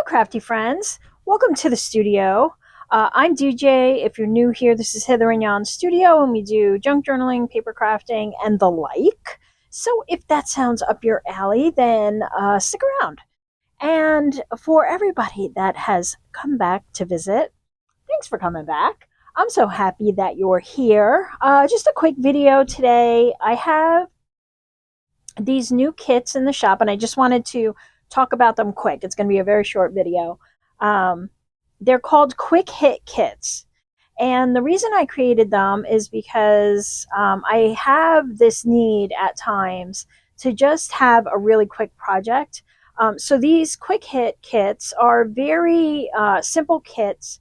crafty friends. Welcome to the studio. I'm DJ. If you're new here, this is Hither and Yon Studio, and we do junk journaling, paper crafting, and the like. So if that sounds up your alley, then stick around. And for everybody that has come back to visit, thanks for coming back. I'm so happy that you're here. Just a quick video today. I have these new kits in the shop, and I just wanted to talk about them quick. It's going to be a very short video. They're called quick hit kits. And the reason I created them is because I have this need at times to just have a really quick project. So these quick hit kits are very simple kits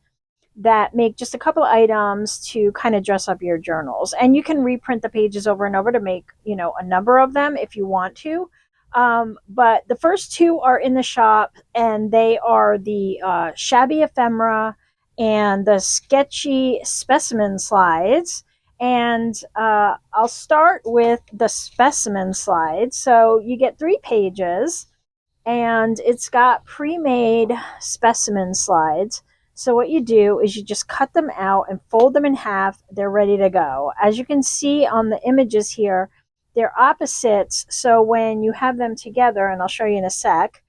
that make just a couple of items to kind of dress up your journals. And you can reprint the pages over and over to make, a number of them if you want to. But the first two are in the shop, and they are the Shabby Ephemera and the sketchy Specimen slides. And I'll start with the Specimen slides. So you get 3 pages, and it's got pre-made specimen slides. So what you do is you just cut them out and fold them in half. They're ready to go. As you can see on the images here, they're opposites. So when you have them together, and I'll show you in a sec,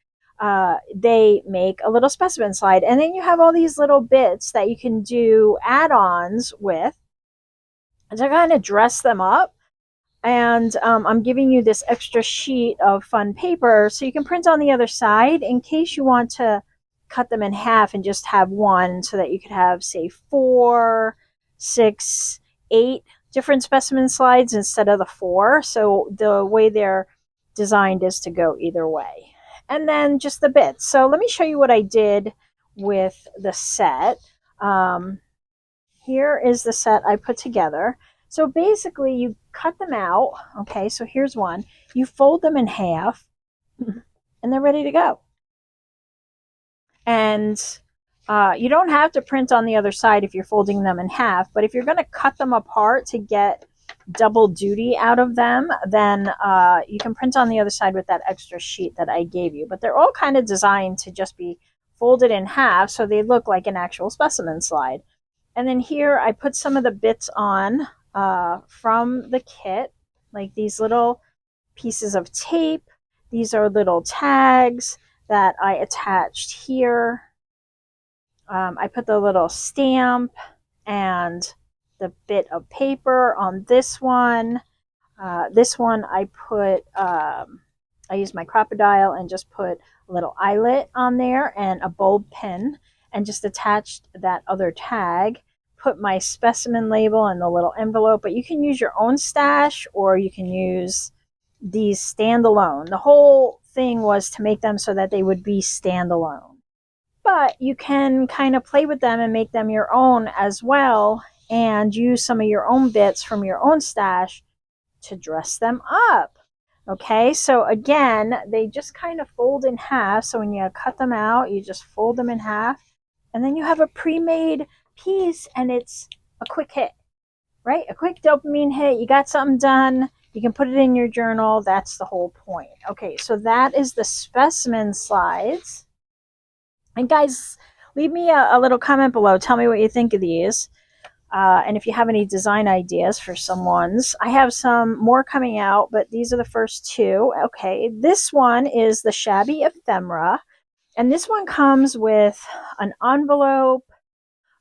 they make a little specimen slide. And then you have all these little bits that you can do add-ons with to kind of dress them up. And I'm giving you this extra sheet of fun paper so you can print on the other side in case you want to cut them in half and just have one, so that you could have, say, 4, 6, 8 different specimen slides instead of the 4. So the way they're designed is to go either way. And then just the bits. So let me show you what I did with the set. Here is the set I put together. So basically you cut them out. Okay, so here's one. You fold them in half and they're ready to go. And you don't have to print on the other side if you're folding them in half, but if you're going to cut them apart to get double duty out of them, then you can print on the other side with that extra sheet that I gave you. But they're all kind of designed to just be folded in half so they look like an actual specimen slide. And then here I put some of the bits on from the kit, like these little pieces of tape. These are little tags that I attached here. I put the little stamp and the bit of paper on this one. This one I put, I used my crocodile and just put a little eyelet on there and a bulb pin, and just attached that other tag. Put my specimen label in the little envelope, but you can use your own stash or you can use these standalone. The whole thing was to make them so that they would be standalone. But you can kind of play with them and make them your own as well, and use some of your own bits from your own stash to dress them up. Okay, so again, they just kind of fold in half. So when you cut them out, you just fold them in half, and then you have a pre-made piece, and it's a quick hit, right? A quick dopamine hit. You got something done. You can put it in your journal. That's the whole point. Okay, so that is the specimen slides. And guys, leave me a little comment below. Tell me what you think of these. And if you have any design ideas for some ones. I have some more coming out, but these are the first 2. Okay, this one is the Shabby Ephemera. And this one comes with an envelope,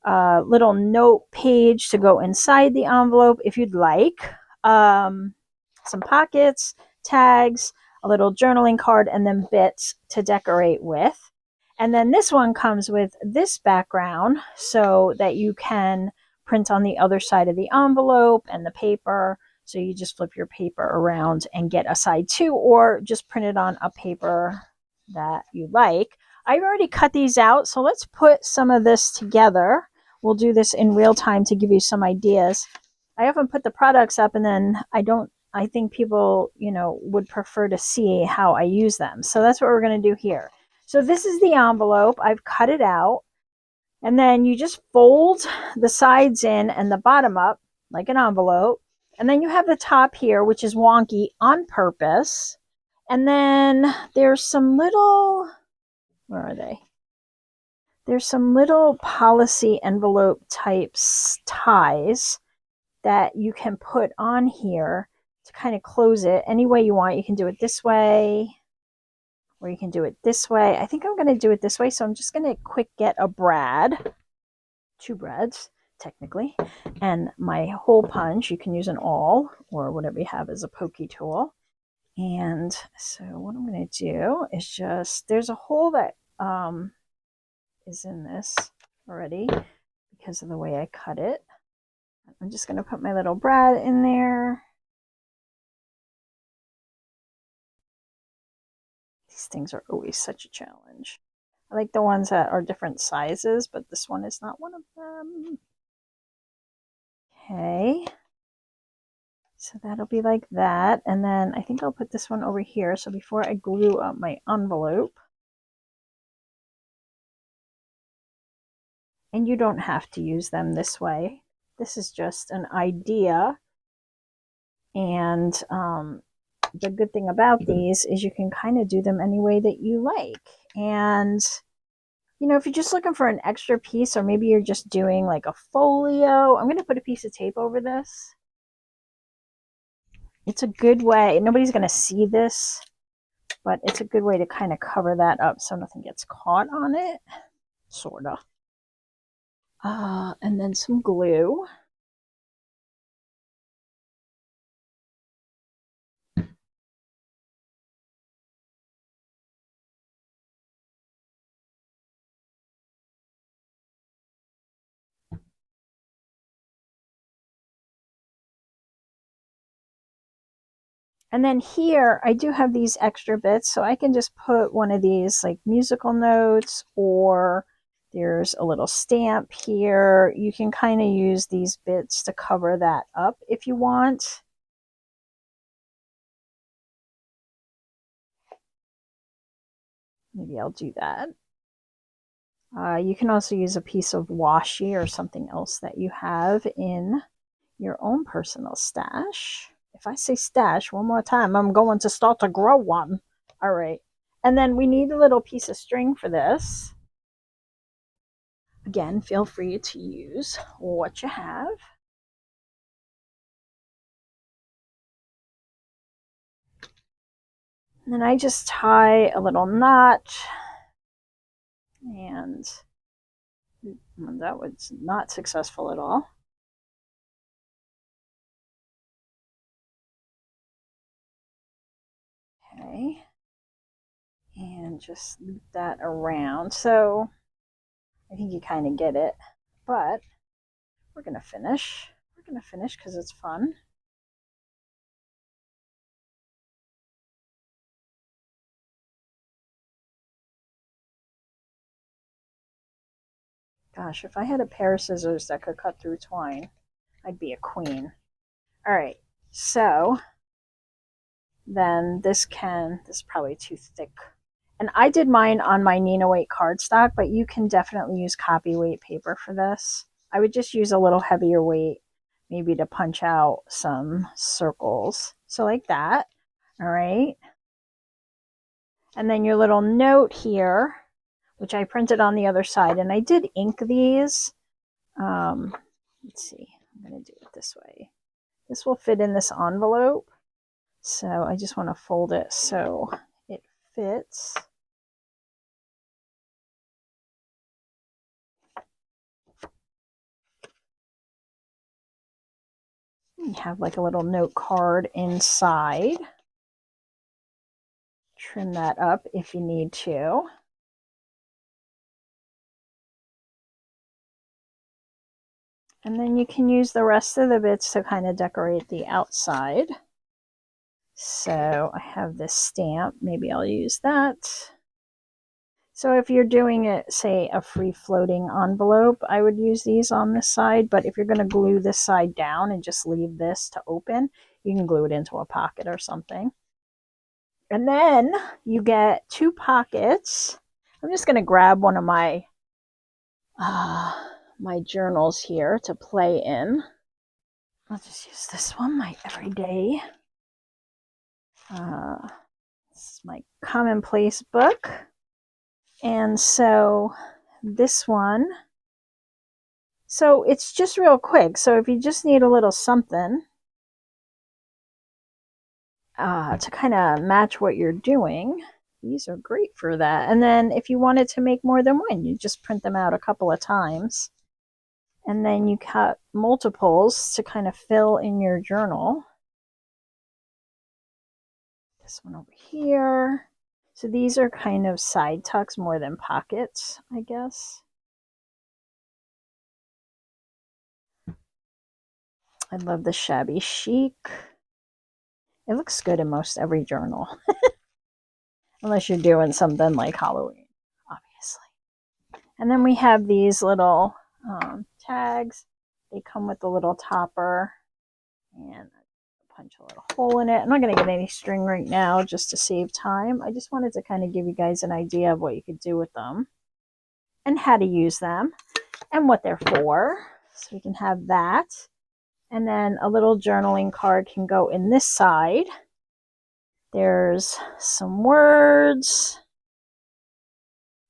a little note page to go inside the envelope if you'd like. Some pockets, tags, a little journaling card, and then bits to decorate with. And then this one comes with this background so that you can print on the other side of the envelope and the paper. So you just flip your paper around and get a side 2, or just print it on a paper that you like. I've already cut these out, so let's put some of this together. We'll do this in real time to give you some ideas. I often put the products up, and then I think people, would prefer to see how I use them. So that's what we're going to do here. So this is the envelope. I've cut it out. And then you just fold the sides in and the bottom up like an envelope. And then you have the top here, which is wonky on purpose. And then there's some little, where are they? there's some little policy envelope types ties that you can put on here to kind of close it any way you want. You can do it this way, or you can do it this way. I think I'm going to do it this way, so I'm just going to quick get a brad, 2 brads technically, and my hole punch. You can use an awl or whatever you have as a pokey tool. And so what I'm going to do is just, there's a hole that is in this already because of the way I cut it. I'm just going to put my little brad in there. These things are always such a challenge. I like the ones that are different sizes, but this one is not one of them. Okay. So that'll be like that. And then I think I'll put this one over here. So before I glue up my envelope, and you don't have to use them this way. This is just an idea. And the good thing about these is you can kind of do them any way that you like. And, you know, if you're just looking for an extra piece, or maybe you're just doing like a folio, I'm going to put a piece of tape over this. It's a good way. Nobody's going to see this, but it's a good way to kind of cover that up so nothing gets caught on it, sort of. And then some glue. And then here, I do have these extra bits, so I can just put one of these like musical notes, or there's a little stamp here. You can kind of use these bits to cover that up if you want. Maybe I'll do that. You can also use a piece of washi or something else that you have in your own personal stash. If I say stash one more time, I'm going to start to grow one. All right. And then we need a little piece of string for this. Again, feel free to use what you have. And then I just tie a little knot. And that was not successful at all. Okay. And just loop that around. So I think you kind of get it, but we're going to finish. We're going to finish because it's fun. Gosh, if I had a pair of scissors that could cut through twine, I'd be a queen. All right, so then this is probably too thick. And I did mine on my Nina weight cardstock, but you can definitely use copy weight paper for this. I would just use a little heavier weight, maybe to punch out some circles. So like that, all right. And then your little note here, which I printed on the other side, and I did ink these. Let's see, I'm going to do it this way. This will fit in this envelope. So I just want to fold it so it fits. You have like a little note card inside. Trim that up if you need to. And then you can use the rest of the bits to kind of decorate the outside. So I have this stamp. Maybe I'll use that. So if you're doing it, say, a free floating envelope, I would use these on this side. But if you're going to glue this side down and just leave this to open, you can glue it into a pocket or something. And then you get 2 pockets. I'm just going to grab one of my my journals here to play in. I'll just use this one, my everyday. This is my commonplace book. And so this one. So it's just real quick. So if you just need a little something to kind of match what you're doing, these are great for that. And then if you wanted to make more than one, you just print them out a couple of times. And then you cut multiples to kind of fill in your journal. This one over here. So these are kind of side tucks more than pockets, I guess. I love the shabby chic. It looks good in most every journal. Unless you're doing something like Halloween, obviously. And then we have these little tags. They come with a little topper. And punch a little hole in it. I'm not going to get any string right now just to save time. I just wanted to kind of give you guys an idea of what you could do with them and how to use them and what they're for. So we can have that. And then a little journaling card can go in this side. There's some words.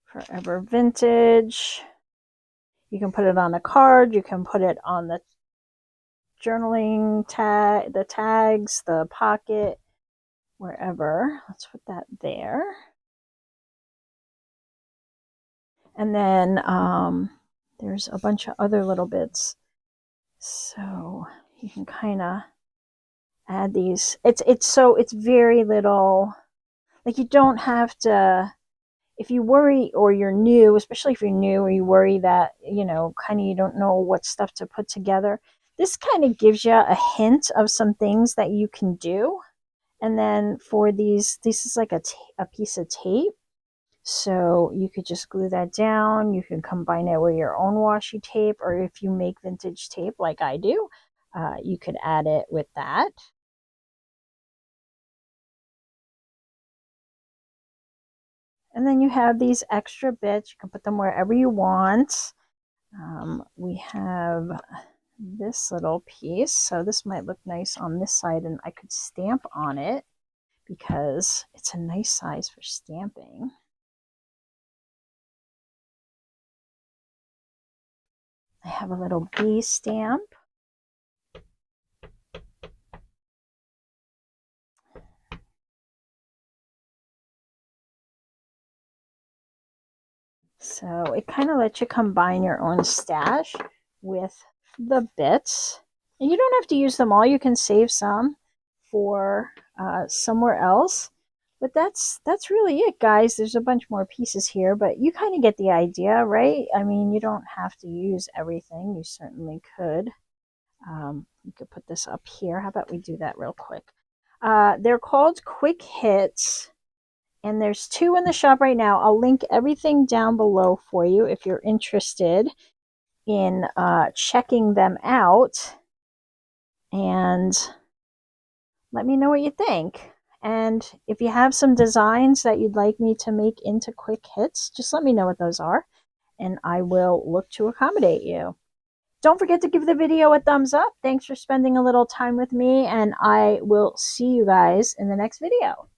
Forever Vintage. You can put it on a card. You can put it on the journaling tag, the tags, the pocket, wherever. Let's put that there. And then there's a bunch of other little bits. So you can kind of add these. It's very little. Like you don't have to, if you worry or you're new, especially if you're new or you worry that, you know, kind of you don't know what stuff to put together. This kind of gives you a hint of some things that you can do. And then for these, this is like a piece of tape. So you could just glue that down. You can combine it with your own washi tape, or if you make vintage tape like I do, you could add it with that. And then you have these extra bits. You can put them wherever you want. We have this little piece. So this might look nice on this side, and I could stamp on it because it's a nice size for stamping. I have a little bee stamp. So it kind of lets you combine your own stash with the bits. And you don't have to use them all. You can save some for somewhere else. But that's really it, guys. There's a bunch more pieces here, but you kind of get the idea, right? I mean, you don't have to use everything. You certainly could. You could put this up here. How about we do that real quick? They're called Quick Hits. And there's 2 in the shop right now. I'll link everything down below for you if you're interested in checking them out. And let me know what you think. And if you have some designs that you'd like me to make into Quick Hits, just let me know what those are, and I will look to accommodate you. Don't forget to give the video a thumbs up. Thanks for spending a little time with me, and I will see you guys in the next video.